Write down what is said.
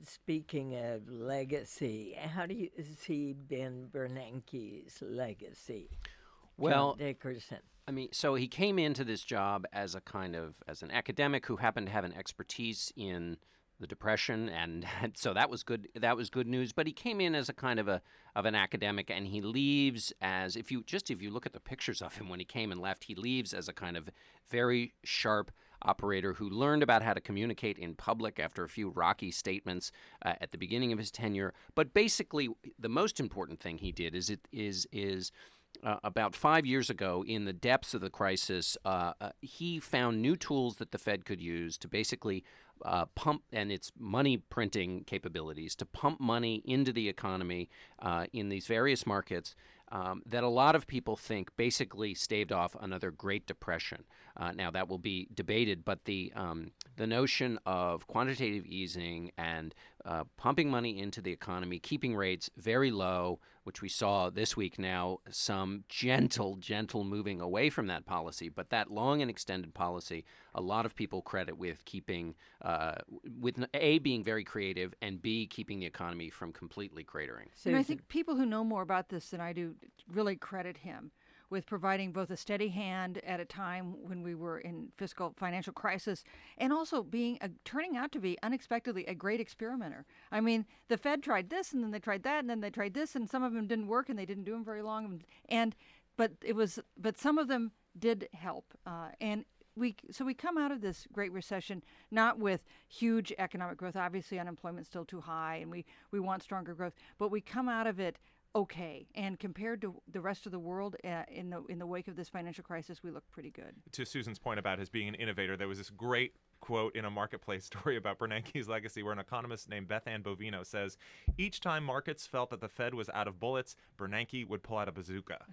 Speaking of legacy, how do you see Ben Bernanke's legacy? Well, John Dickerson. I mean, so he came into this job as as an academic who happened to have an expertise in the Depression, and so that was good. That was good news. But he came in as a kind of an academic, and he leaves as if you look at the pictures of him when he came and left, he leaves as a kind of very sharp operator who learned about how to communicate in public after a few rocky statements at the beginning of his tenure. But basically, the most important thing he did is about 5 years ago, in the depths of the crisis, he found new tools that the Fed could use to basically pump, and its money printing capabilities, to pump money into the economy in these various markets that a lot of people think basically staved off another Great Depression. Now, that will be debated, but the notion of quantitative easing and pumping money into the economy, keeping rates very low, which we saw this week now, some gentle moving away from that policy. But that long and extended policy, a lot of people credit with keeping, with A, being very creative, and B, keeping the economy from completely cratering. And I think people who know more about this than I do really credit him with providing both a steady hand at a time when we were in fiscal financial crisis, and also turning out to be unexpectedly a great experimenter. I mean, the Fed tried this, and then they tried that, and then they tried this, and some of them didn't work, and they didn't do them very long. But some of them did help, and we come out of this Great Recession not with huge economic growth. Obviously, unemployment's still too high, and we want stronger growth. But we come out of it okay, and compared to the rest of the world in the wake of this financial crisis, we look pretty good. To Susan's point about his being an innovator, there was this great quote in a Marketplace story about Bernanke's legacy where an economist named Beth Ann Bovino says, "Each time markets felt that the Fed was out of bullets, Bernanke would pull out a bazooka."